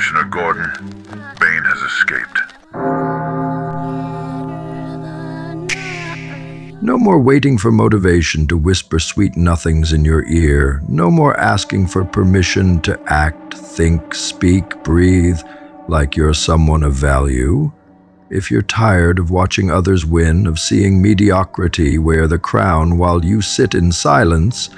Commissioner Gordon, Bane has escaped. No more waiting for motivation to whisper sweet nothings in your ear. No more asking for permission to act, think, speak, breathe like you're someone of value. If you're tired of watching others win, of seeing mediocrity wear the crown while you sit in silence,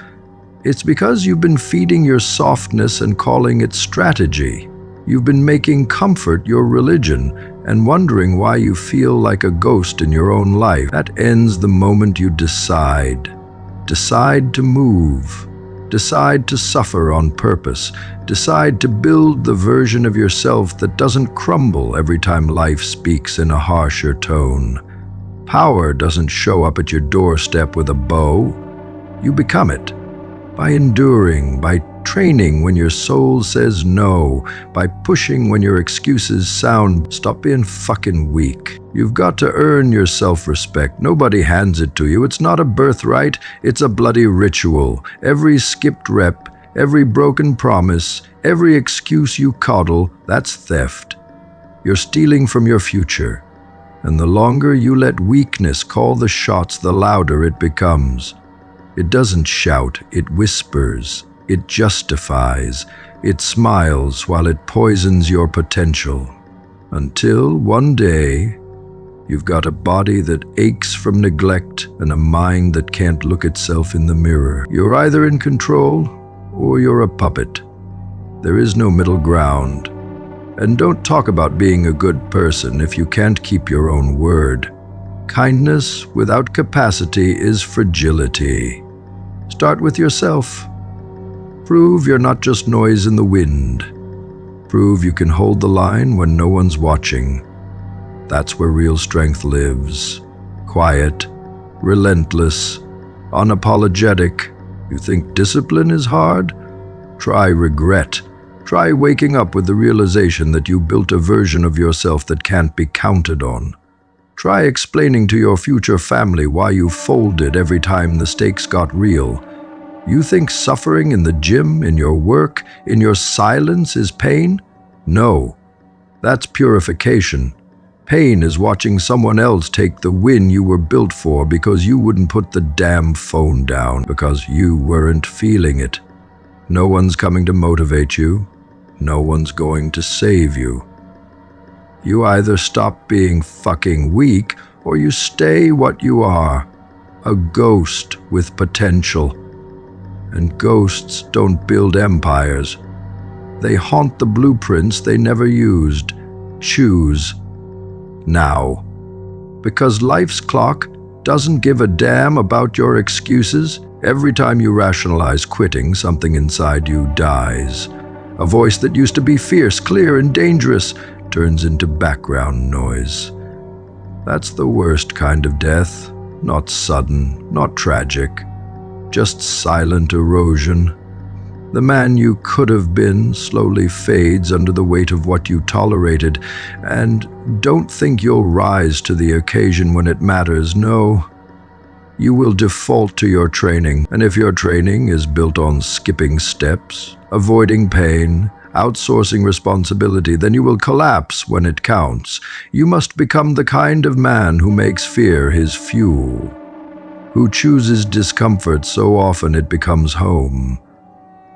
it's because you've been feeding your softness and calling it strategy. You've been making comfort your religion and wondering why you feel like a ghost in your own life. That ends the moment you decide. Decide to move. Decide to suffer on purpose. Decide to build the version of yourself that doesn't crumble every time life speaks in a harsher tone. Power doesn't show up at your doorstep with a bow. You become it. By enduring, by training when your soul says no, by pushing when your excuses sound, stop being fucking weak. You've got to earn your self-respect. Nobody hands it to you. It's not a birthright, it's a bloody ritual. Every skipped rep, every broken promise, every excuse you coddle, that's theft. You're stealing from your future. And the longer you let weakness call the shots, the louder it becomes. It doesn't shout, it whispers, it justifies, it smiles while it poisons your potential. Until one day, you've got a body that aches from neglect and a mind that can't look itself in the mirror. You're either in control or you're a puppet. There is no middle ground. And don't talk about being a good person if you can't keep your own word. Kindness without capacity is fragility. Start with yourself. Prove you're not just noise in the wind. Prove you can hold the line when no one's watching. That's where real strength lives. Quiet, relentless, unapologetic. You think discipline is hard? Try regret. Try waking up with the realization that you built a version of yourself that can't be counted on. Try explaining to your future family why you folded every time the stakes got real. You think suffering in the gym, in your work, in your silence is pain? No, that's purification. Pain is watching someone else take the win you were built for because you wouldn't put the damn phone down, because you weren't feeling it. No one's coming to motivate you. No one's going to save you. You either stop being fucking weak or you stay what you are, a ghost with potential. And ghosts don't build empires. They haunt the blueprints they never used. Choose now. Because life's clock doesn't give a damn about your excuses. Every time you rationalize quitting, something inside you dies. A voice that used to be fierce, clear, and dangerous turns into background noise. That's the worst kind of death. Not sudden, not tragic, just silent erosion. The man you could have been slowly fades under the weight of what you tolerated, and don't think you'll rise to the occasion when it matters. No, you will default to your training, and if your training is built on skipping steps, avoiding pain, outsourcing responsibility, then you will collapse when it counts. You must become the kind of man who makes fear his fuel, who chooses discomfort so often it becomes home.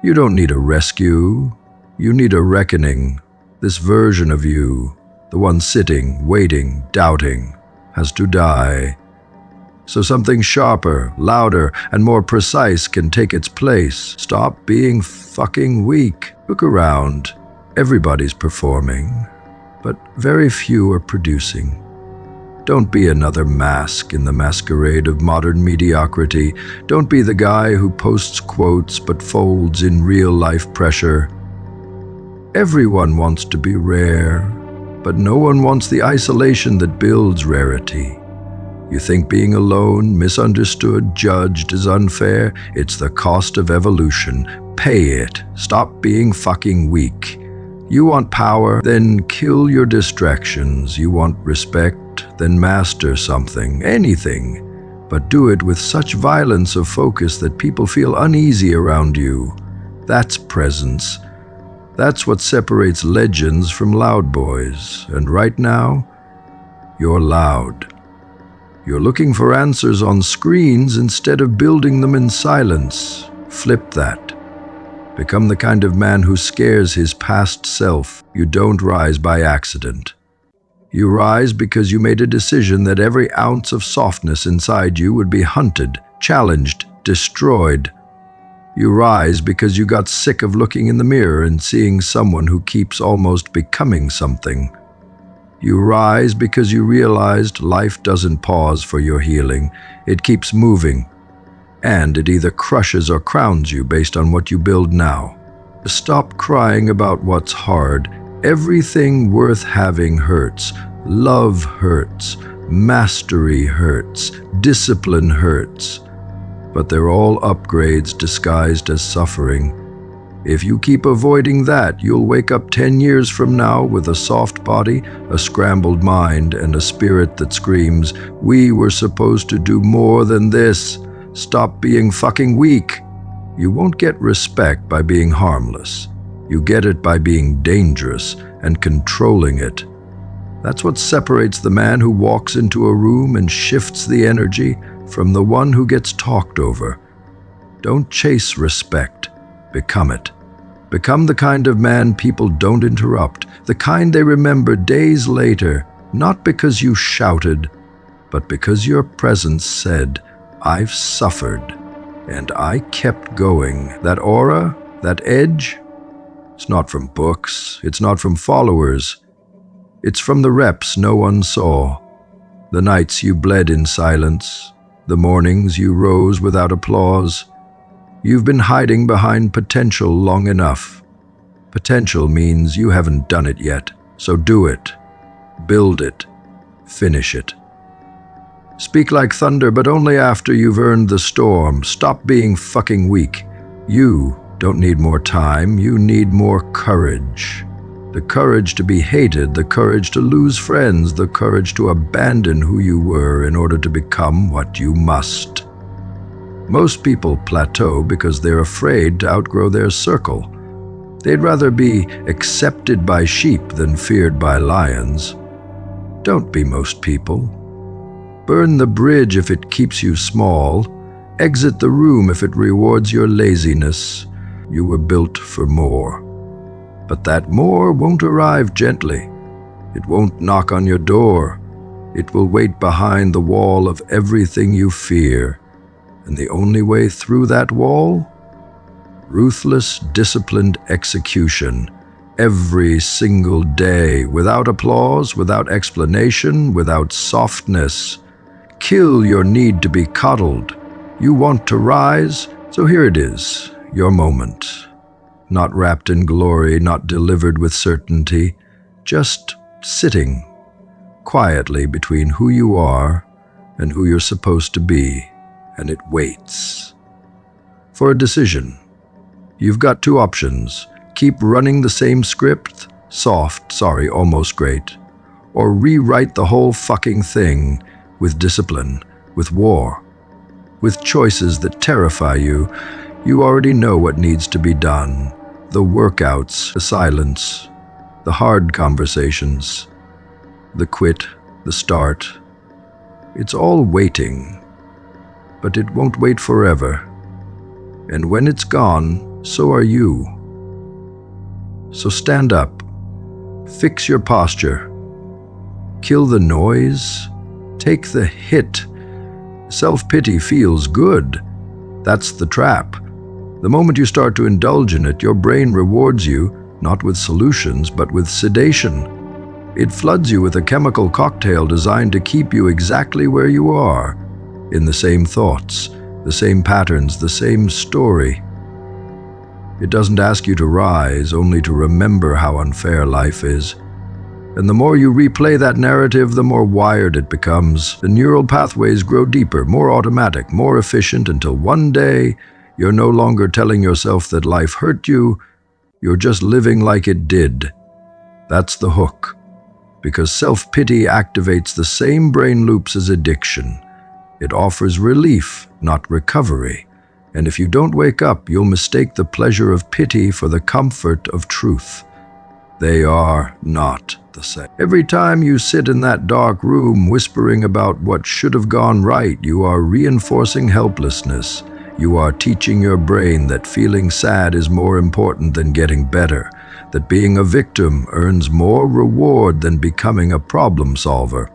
You don't need a rescue, you need a reckoning. This version of you, the one sitting, waiting, doubting, has to die. So something sharper, louder, and more precise can take its place. Stop being fucking weak. Look around. Everybody's performing, but very few are producing. Don't be another mask in the masquerade of modern mediocrity. Don't be the guy who posts quotes but folds in real-life pressure. Everyone wants to be rare, but no one wants the isolation that builds rarity. You think being alone, misunderstood, judged is unfair? It's the cost of evolution. Pay it. Stop being fucking weak. You want power? Then kill your distractions. You want respect? Then master something, anything. But do it with such violence of focus that people feel uneasy around you. That's presence. That's what separates legends from loud boys. And right now, you're loud. You're looking for answers on screens instead of building them in silence. Flip that. Become the kind of man who scares his past self. You don't rise by accident. You rise because you made a decision that every ounce of softness inside you would be hunted, challenged, destroyed. You rise because you got sick of looking in the mirror and seeing someone who keeps almost becoming something. You rise because you realized life doesn't pause for your healing. It keeps moving, and it either crushes or crowns you based on what you build now. Stop crying about what's hard. Everything worth having hurts. Love hurts. Mastery hurts. Discipline hurts. But they're all upgrades disguised as suffering. If you keep avoiding that, you'll wake up 10 years from now with a soft body, a scrambled mind, and a spirit that screams, "We were supposed to do more than this. Stop being fucking weak." You won't get respect by being harmless. You get it by being dangerous and controlling it. That's what separates the man who walks into a room and shifts the energy from the one who gets talked over. Don't chase respect. Become it. Become the kind of man people don't interrupt, the kind they remember days later, not because you shouted, but because your presence said, "I've suffered, and I kept going." That aura, that edge, it's not from books, it's not from followers. It's from the reps no one saw, the nights you bled in silence, the mornings you rose without applause. You've been hiding behind potential long enough. Potential means you haven't done it yet, so do it. Build it. Finish it. Speak like thunder, but only after you've earned the storm. Stop being fucking weak. You don't need more time, you need more courage. The courage to be hated, the courage to lose friends, the courage to abandon who you were in order to become what you must. Most people plateau because they're afraid to outgrow their circle. They'd rather be accepted by sheep than feared by lions. Don't be most people. Burn the bridge if it keeps you small. Exit the room if it rewards your laziness. You were built for more. But that more won't arrive gently. It won't knock on your door. It will wait behind the wall of everything you fear. And the only way through that wall? Ruthless, disciplined execution. Every single day, without applause, without explanation, without softness. Kill your need to be coddled. You want to rise, so here it is, your moment. Not wrapped in glory, not delivered with certainty, just sitting quietly between who you are and who you're supposed to be. And it waits for a decision. You've got two options. Keep running the same script, almost great, or rewrite the whole fucking thing with discipline, with war, with choices that terrify you. You already know what needs to be done. The workouts, the silence, the hard conversations, the quit, the start. It's all waiting. But it won't wait forever. And when it's gone, so are you. So stand up. Fix your posture. Kill the noise. Take the hit. Self-pity feels good. That's the trap. The moment you start to indulge in it, your brain rewards you, not with solutions, but with sedation. It floods you with a chemical cocktail designed to keep you exactly where you are. In the same thoughts, the same patterns, the same story. It doesn't ask you to rise, only to remember how unfair life is. And the more you replay that narrative, the more wired it becomes. The neural pathways grow deeper, more automatic, more efficient, until one day, you're no longer telling yourself that life hurt you, you're just living like it did. That's the hook. Because self-pity activates the same brain loops as addiction. It offers relief, not recovery. And if you don't wake up, you'll mistake the pleasure of pity for the comfort of truth. They are not the same. Every time you sit in that dark room whispering about what should have gone right, you are reinforcing helplessness. You are teaching your brain that feeling sad is more important than getting better, that being a victim earns more reward than becoming a problem solver.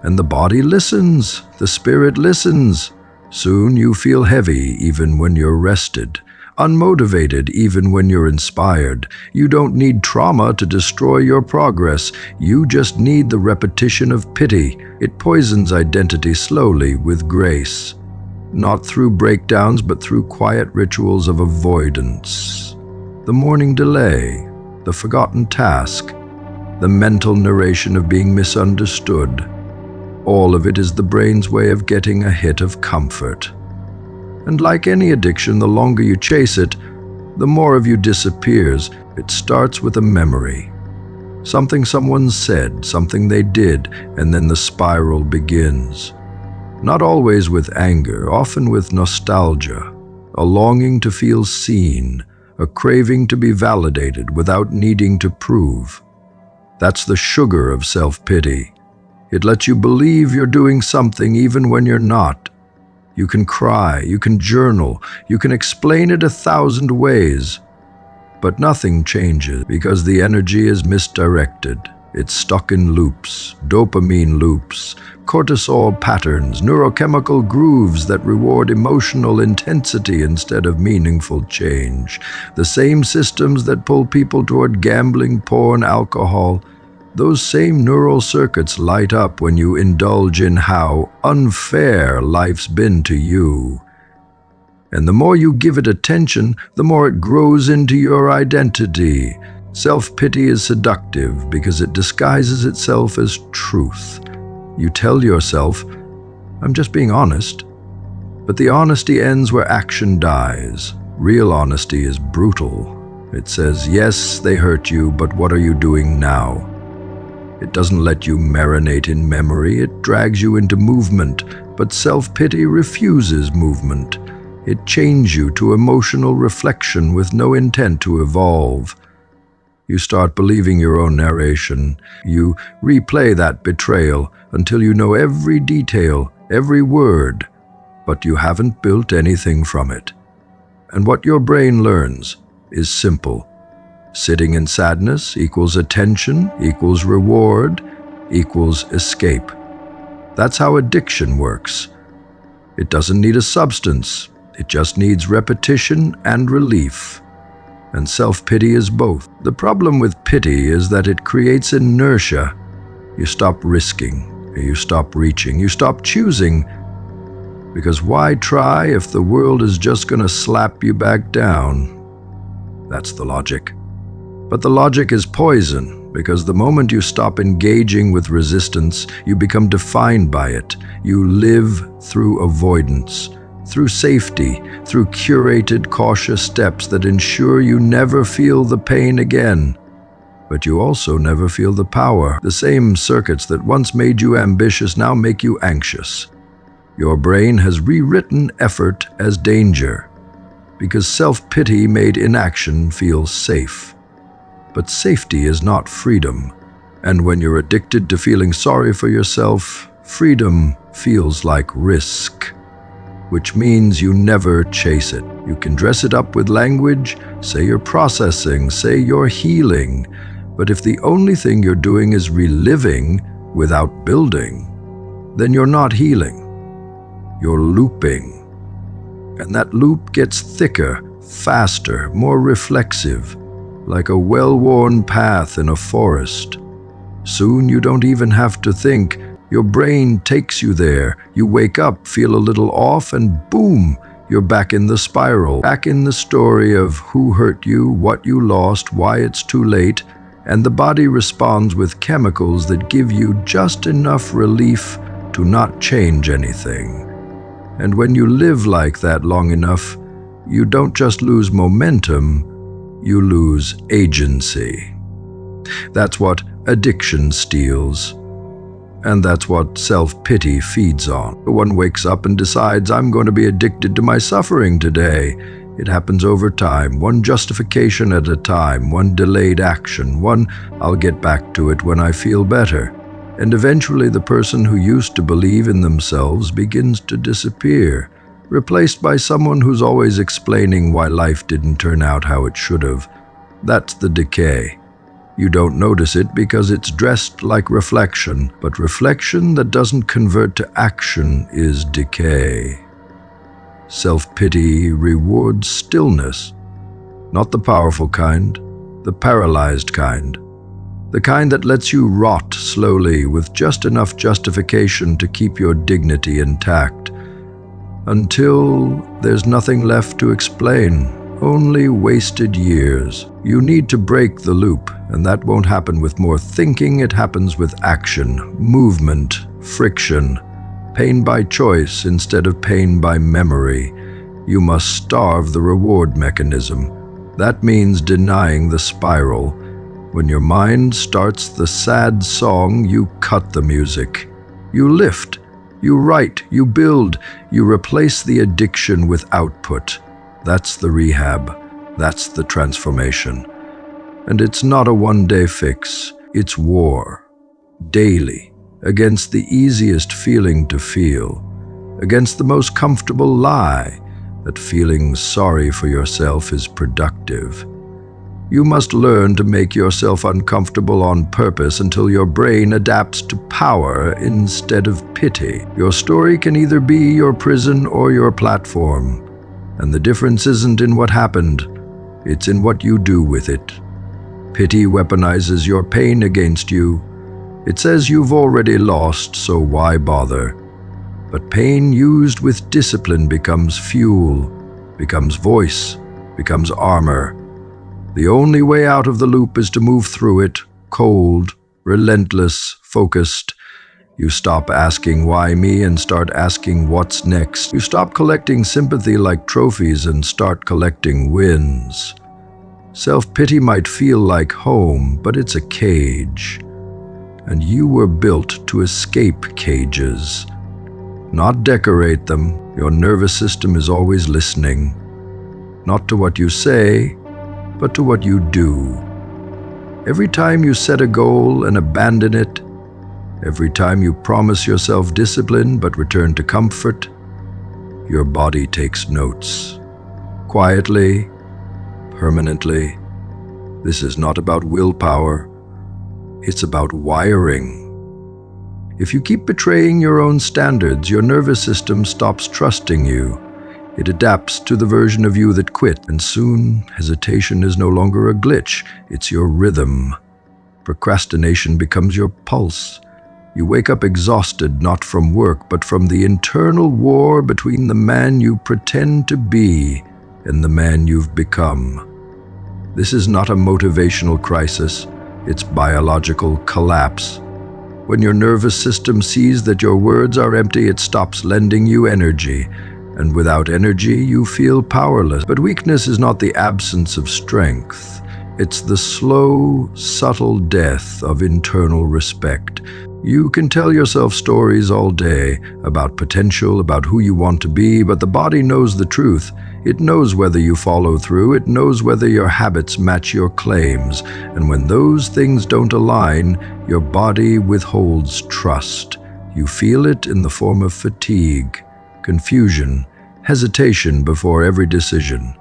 And the body listens, the spirit listens. Soon you feel heavy even when you're rested, unmotivated even when you're inspired. You don't need trauma to destroy your progress. You just need the repetition of pity. It poisons identity slowly with grace. Not through breakdowns, but through quiet rituals of avoidance. The morning delay, the forgotten task, the mental narration of being misunderstood. All of it is the brain's way of getting a hit of comfort. And like any addiction, the longer you chase it, the more of you disappears. It starts with a memory. Something someone said, something they did, and then the spiral begins. Not always with anger, often with nostalgia, a longing to feel seen, a craving to be validated without needing to prove. That's the sugar of self-pity. It lets you believe you're doing something even when you're not. You can cry, you can journal, you can explain it 1,000 ways. But nothing changes because the energy is misdirected. It's stuck in loops, dopamine loops, cortisol patterns, neurochemical grooves that reward emotional intensity instead of meaningful change. The same systems that pull people toward gambling, porn, alcohol. Those same neural circuits light up when you indulge in how unfair life's been to you. And the more you give it attention, the more it grows into your identity. Self-pity is seductive because it disguises itself as truth. You tell yourself, "I'm just being honest." But the honesty ends where action dies. Real honesty is brutal. It says, yes, they hurt you, but what are you doing now? It doesn't let you marinate in memory, it drags you into movement, but self-pity refuses movement. It chains you to emotional reflection with no intent to evolve. You start believing your own narration. You replay that betrayal until you know every detail, every word, but you haven't built anything from it. And what your brain learns is simple. Sitting in sadness equals attention, equals reward, equals escape. That's how addiction works. It doesn't need a substance, it just needs repetition and relief. And self-pity is both. The problem with pity is that it creates inertia. You stop risking, you stop reaching, you stop choosing. Because why try if the world is just gonna slap you back down? That's the logic. But the logic is poison, because the moment you stop engaging with resistance, you become defined by it. You live through avoidance, through safety, through curated, cautious steps that ensure you never feel the pain again. But you also never feel the power. The same circuits that once made you ambitious now make you anxious. Your brain has rewritten effort as danger, because self-pity made inaction feel safe. But safety is not freedom. And when you're addicted to feeling sorry for yourself, freedom feels like risk, which means you never chase it. You can dress it up with language, say you're processing, say you're healing, but if the only thing you're doing is reliving without building, then you're not healing. You're looping. And that loop gets thicker, faster, more reflexive, like a well-worn path in a forest. Soon you don't even have to think. Your brain takes you there. You wake up, feel a little off, and boom, you're back in the spiral, back in the story of who hurt you, what you lost, why it's too late, and the body responds with chemicals that give you just enough relief to not change anything. And when you live like that long enough, you don't just lose momentum, you lose agency. That's what addiction steals. And that's what self-pity feeds on. One wakes up and decides, I'm going to be addicted to my suffering today. It happens over time, one justification at a time, one delayed action, one I'll get back to it when I feel better. And eventually the person who used to believe in themselves begins to disappear, replaced by someone who's always explaining why life didn't turn out how it should have. That's the decay. You don't notice it because it's dressed like reflection, but reflection that doesn't convert to action is decay. Self-pity rewards stillness, not the powerful kind, the paralyzed kind. The kind that lets you rot slowly with just enough justification to keep your dignity intact. Until there's nothing left to explain, only wasted years. You need to break the loop, and that won't happen with more thinking, it happens with action, movement, friction, pain by choice instead of pain by memory. You must starve the reward mechanism. That means denying the spiral. When your mind starts the sad song, you cut the music. You lift, you write, you build, you replace the addiction with output. That's the rehab. That's the transformation. And it's not a one-day fix. It's war. Daily. Against the easiest feeling to feel. Against the most comfortable lie that feeling sorry for yourself is productive. You must learn to make yourself uncomfortable on purpose until your brain adapts to power instead of pity. Your story can either be your prison or your platform. And the difference isn't in what happened, it's in what you do with it. Pity weaponizes your pain against you. It says you've already lost, so why bother? But pain used with discipline becomes fuel, becomes voice, becomes armor. The only way out of the loop is to move through it, cold, relentless, focused. You stop asking why me and start asking what's next. You stop collecting sympathy like trophies and start collecting wins. Self-pity might feel like home, but it's a cage. And you were built to escape cages, not decorate them. Your nervous system is always listening, not to what you say, but to what you do. Every time you set a goal and abandon it, every time you promise yourself discipline but return to comfort, your body takes notes. Quietly, permanently. This is not about willpower. It's about wiring. If you keep betraying your own standards, your nervous system stops trusting you. It adapts to the version of you that quit, and soon hesitation is no longer a glitch, it's your rhythm. Procrastination becomes your pulse. You wake up exhausted not from work, but from the internal war between the man you pretend to be and the man you've become. This is not a motivational crisis, it's biological collapse. When your nervous system sees that your words are empty, it stops lending you energy. And without energy, you feel powerless. But weakness is not the absence of strength. It's the slow, subtle death of internal respect. You can tell yourself stories all day about potential, about who you want to be, but the body knows the truth. It knows whether you follow through. It knows whether your habits match your claims. And when those things don't align, your body withholds trust. You feel it in the form of fatigue, confusion, hesitation before every decision.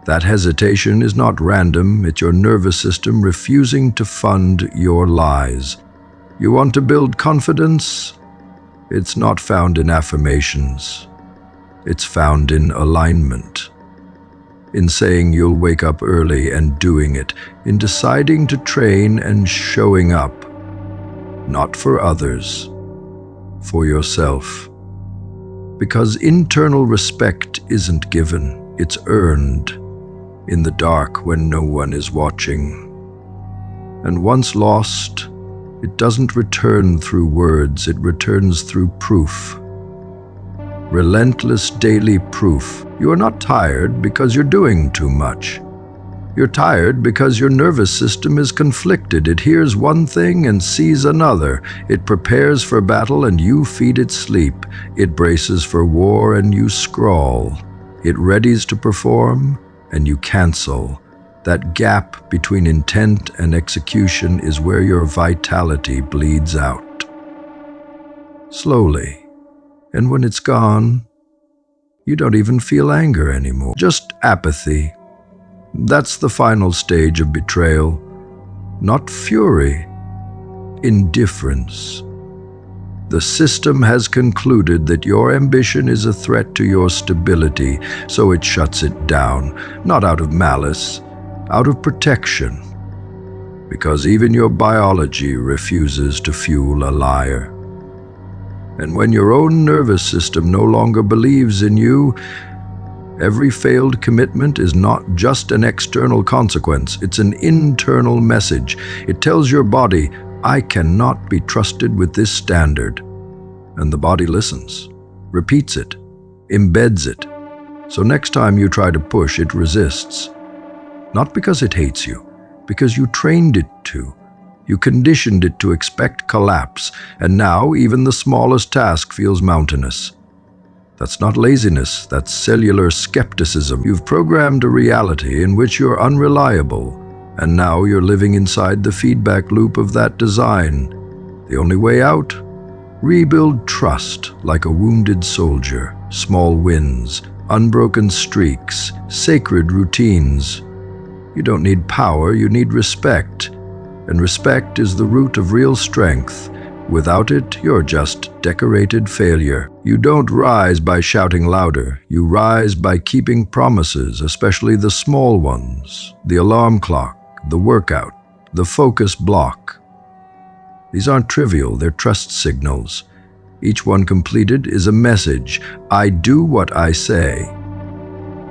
That hesitation is not random, it's your nervous system refusing to fund your lies. You want to build confidence? It's not found in affirmations. It's found in alignment. In saying you'll wake up early and doing it. In deciding to train and showing up. Not for others, for yourself. Because internal respect isn't given, it's earned. In the dark when no one is watching. And once lost, it doesn't return through words, it returns through proof. Relentless daily proof. You are not tired because you're doing too much. You're tired because your nervous system is conflicted. It hears one thing and sees another. It prepares for battle and you feed it sleep. It braces for war and you scrawl. It readies to perform and you cancel. That gap between intent and execution is where your vitality bleeds out. Slowly. And when it's gone, you don't even feel anger anymore. Just apathy. That's the final stage of betrayal. Not fury, indifference. The system has concluded that your ambition is a threat to your stability, so it shuts it down, not out of malice, out of protection. Because even your biology refuses to fuel a liar. And when your own nervous system no longer believes in you, every failed commitment is not just an external consequence, it's an internal message. It tells your body, I cannot be trusted with this standard. And the body listens, repeats it, embeds it. So next time you try to push, it resists. Not because it hates you, because you trained it to. You conditioned it to expect collapse, and now even the smallest task feels mountainous. That's not laziness, that's cellular skepticism. You've programmed a reality in which you're unreliable, and now you're living inside the feedback loop of that design. The only way out? Rebuild trust like a wounded soldier. Small wins, unbroken streaks, sacred routines. You don't need power, you need respect. And respect is the root of real strength. Without it, you're just decorated failure. You don't rise by shouting louder. You rise by keeping promises, especially the small ones. The alarm clock, the workout, the focus block. These aren't trivial, they're trust signals. Each one completed is a message. I do what I say.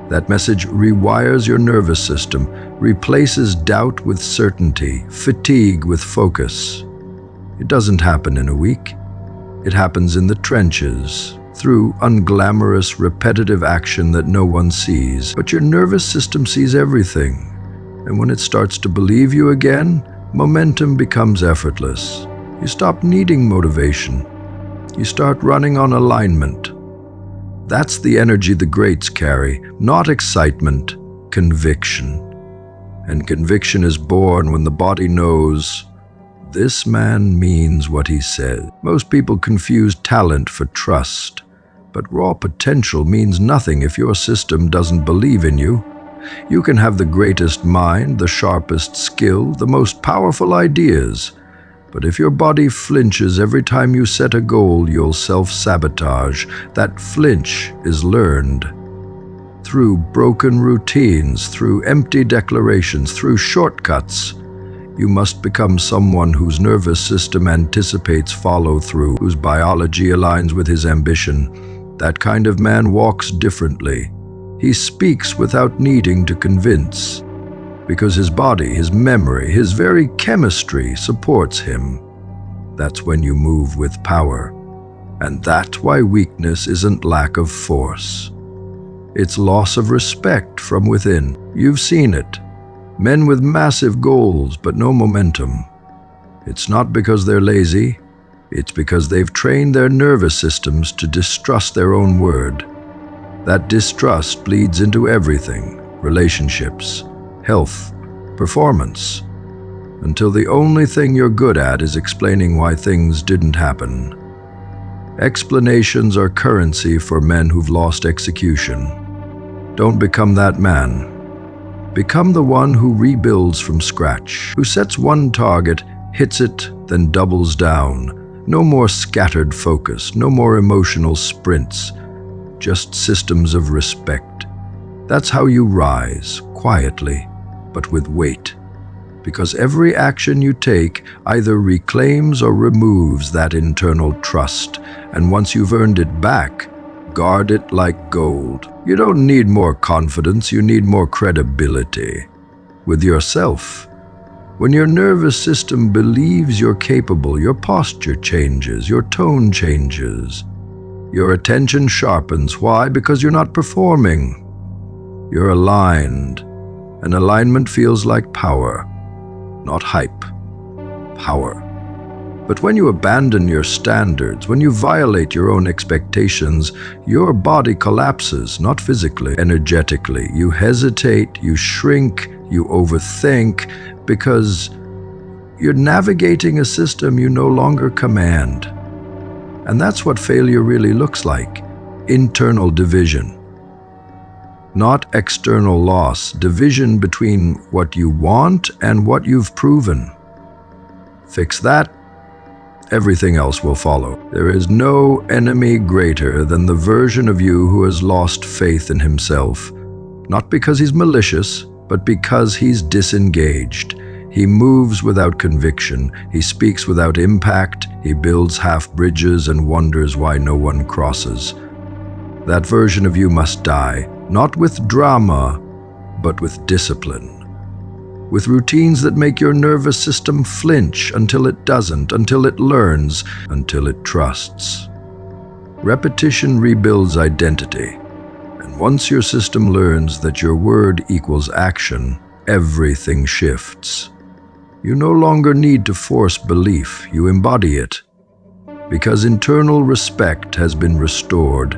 That message rewires your nervous system, replaces doubt with certainty, fatigue with focus. It doesn't happen in a week. It happens in the trenches, through unglamorous, repetitive action that no one sees. But your nervous system sees everything. And when it starts to believe you again, momentum becomes effortless. You stop needing motivation. You start running on alignment. That's the energy the greats carry, not excitement, conviction. And conviction is born when the body knows, this man means what he says. Most people confuse talent for trust, but raw potential means nothing if your system doesn't believe in you. You can have the greatest mind, the sharpest skill, the most powerful ideas, but if your body flinches every time you set a goal, you'll self-sabotage. That flinch is learned. Through broken routines, through empty declarations, through shortcuts. You must become someone whose nervous system anticipates follow-through, whose biology aligns with his ambition. That kind of man walks differently. He speaks without needing to convince. Because his body, his memory, his very chemistry supports him. That's when you move with power. And that's why weakness isn't lack of force. It's loss of respect from within. You've seen it. Men with massive goals but no momentum. It's not because they're lazy. It's because they've trained their nervous systems to distrust their own word. That distrust bleeds into everything. Relationships, health, performance, until the only thing you're good at is explaining why things didn't happen. Explanations are currency for men who've lost execution. Don't become that man. Become the one who rebuilds from scratch, who sets one target, hits it, then doubles down. No more scattered focus, no more emotional sprints, just systems of respect. That's how you rise, quietly, but with weight. Because every action you take either reclaims or removes that internal trust, and once you've earned it back, guard it like gold. You don't need more confidence, you need more credibility. With yourself. When your nervous system believes you're capable, your posture changes, your tone changes. Your attention sharpens. Why? Because you're not performing. You're aligned. And alignment feels like power, not hype. Power. But when you abandon your standards, when you violate your own expectations, your body collapses, not physically, energetically. You hesitate, you shrink, you overthink, because you're navigating a system you no longer command. And that's what failure really looks like: internal division. Not external loss, division between what you want and what you've proven. Fix that, everything else will follow. There is no enemy greater than the version of you who has lost faith in himself, not because he's malicious, but because he's disengaged. He moves without conviction, he speaks without impact, he builds half bridges and wonders why no one crosses. That version of you must die, not with drama, but with discipline. With routines that make your nervous system flinch until it doesn't, until it learns, until it trusts. Repetition rebuilds identity, and once your system learns that your word equals action, everything shifts. You no longer need to force belief, you embody it, because internal respect has been restored,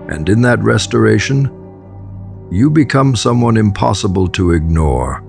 and in that restoration, you become someone impossible to ignore.